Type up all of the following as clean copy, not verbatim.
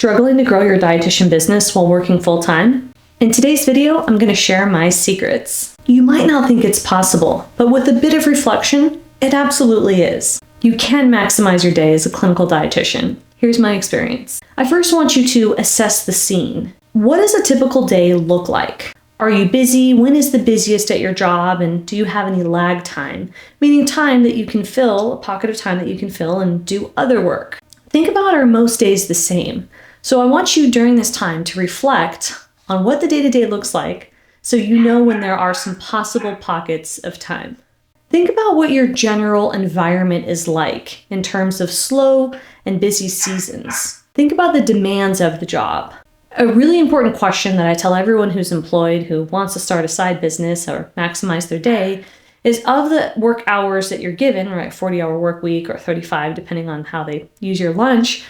Struggling to grow your dietitian business while working full-time? In today's video, I'm going to share my secrets. You might not think it's possible, but with a bit of reflection, it absolutely is. You can maximize your day as a clinical dietitian. Here's my experience. I first want you to assess the scene. What does a typical day look like? Are you busy? When is the busiest at your job? And do you have any lag time? Meaning time that you can fill, a pocket of time that you can fill and do other work. Think about, are most days the same? So I want you during this time to reflect on what the day-to-day looks like so you know when there are some possible pockets of time. Think about what your general environment is like in terms of slow and busy seasons. Think about the demands of the job. A really important question that I tell everyone who's employed who wants to start a side business or maximize their day is, of the work hours that you're given, right, 40-hour work week or 35, depending on how they use your lunch,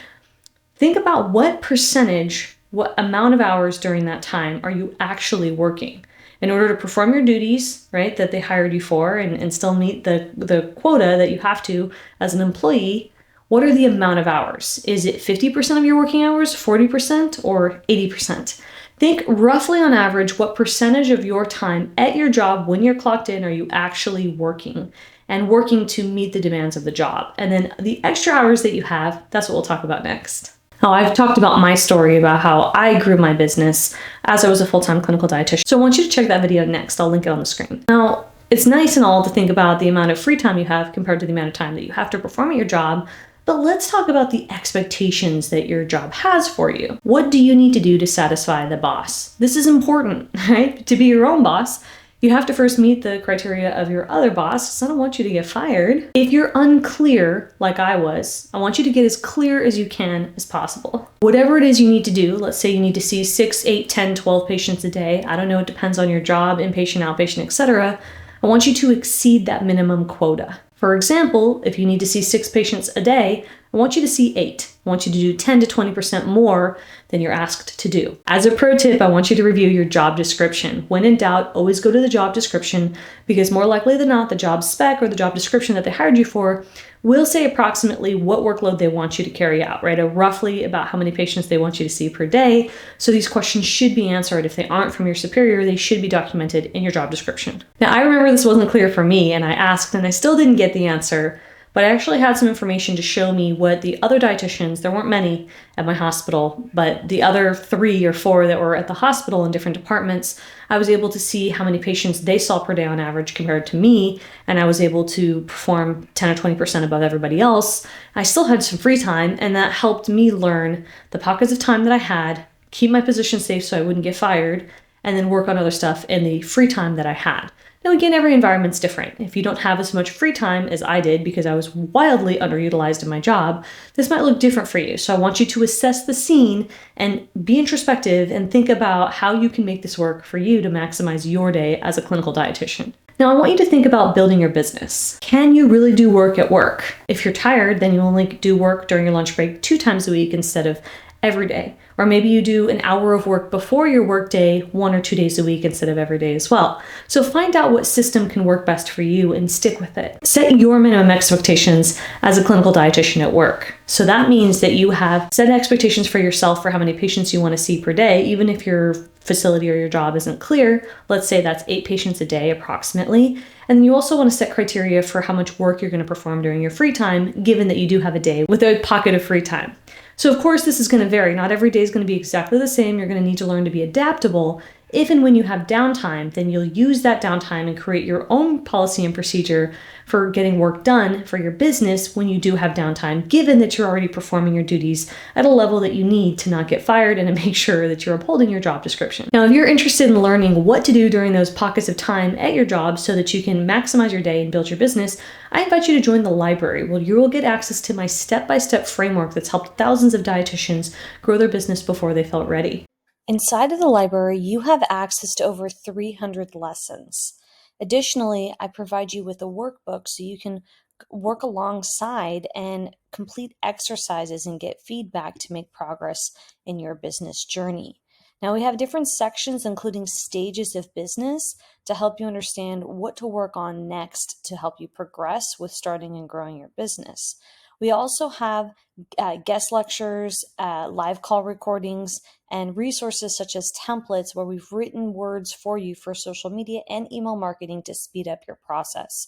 think about what percentage, what amount of hours during that time are you actually working in order to perform your duties, right, that they hired you for and still meet the quota that you have to as an employee. What are the amount of hours? Is it 50% of your working hours, 40%, or 80%? Think roughly on average, what percentage of your time at your job when you're clocked in are you actually working and working to meet the demands of the job? And then the extra hours that you have, that's what we'll talk about next. Now, I've talked about my story about how I grew my business as I was a full-time clinical dietitian. So I want you to check that video next. I'll link it on the screen. Now, it's nice and all to think about the amount of free time you have compared to the amount of time that you have to perform at your job. But let's talk about the expectations that your job has for you. What do you need to do to satisfy the boss? This is important, right? To be your own boss, you have to first meet the criteria of your other boss, so I don't want you to get fired. If you're unclear, like I was, I want you to get as clear as you can as possible. Whatever it is you need to do, let's say you need to see 6, 8, 10, 12 patients a day. I don't know, it depends on your job, inpatient, outpatient, etc. I want you to exceed that minimum quota. For example, if you need to see 6 patients a day, I want you to see 8. I want you to do 10 to 20% more than you're asked to do. As a pro tip, I want you to review your job description. When in doubt, always go to the job description, because more likely than not, the job spec or the job description that they hired you for will say approximately what workload they want you to carry out, right? Or roughly about how many patients they want you to see per day. So these questions should be answered. If they aren't from your superior, they should be documented in your job description. Now, I remember this wasn't clear for me, and I asked and I still didn't get the answer, but I actually had some information to show me what the other dietitians, there weren't many at my hospital, but the other 3 or 4 that were at the hospital in different departments, I was able to see how many patients they saw per day on average compared to me, and I was able to perform 10 or 20% above everybody else. I still had some free time, and that helped me learn the pockets of time that I had, keep my position safe so I wouldn't get fired, and then work on other stuff in the free time that I had. Now again, every environment's different. If you don't have as much free time as I did because I was wildly underutilized in my job, this might look different for you. So I want you to assess the scene and be introspective and think about how you can make this work for you to maximize your day as a clinical dietitian. Now, I want you to think about building your business. Can you really do work at work? If you're tired, then you only do work during your lunch break 2 times a week instead of every day. Or maybe you do an hour of work before your work day 1 or 2 days a week instead of every day as well. So find out what system can work best for you and stick with it. Set your minimum expectations as a clinical dietitian at work. So that means that you have set expectations for yourself for how many patients you want to see per day, even if your facility or your job isn't clear. Let's say that's 8 patients a day approximately. And then you also want to set criteria for how much work you're going to perform during your free time, given that you do have a day with a pocket of free time. So of course, this is going to vary. Not every day is going to be exactly the same. You're going to need to learn to be adaptable. If and when you have downtime, then you'll use that downtime and create your own policy and procedure for getting work done for your business when you do have downtime, given that you're already performing your duties at a level that you need to not get fired and to make sure that you're upholding your job description. Now, if you're interested in learning what to do during those pockets of time at your job so that you can maximize your day and build your business, I invite you to join the library, where you will get access to my step-by-step framework that's helped thousands of dietitians grow their business before they felt ready. Inside of the library, you have access to over 300 lessons. Additionally, I provide you with a workbook so you can work alongside and complete exercises and get feedback to make progress in your business journey. Now, we have different sections, including stages of business, to help you understand what to work on next to help you progress with starting and growing your business. We also have guest lectures, live call recordings, and resources such as templates where we've written words for you for social media and email marketing to speed up your process.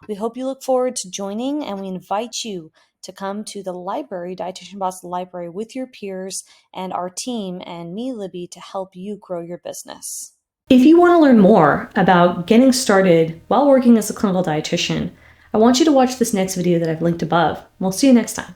We hope you look forward to joining, and we invite you to come to the library, Dietitian Boss Library, with your peers and our team and me, Libby, to help you grow your business. If you want to learn more about getting started while working as a clinical dietitian, I want you to watch this next video that I've linked above. We'll see you next time.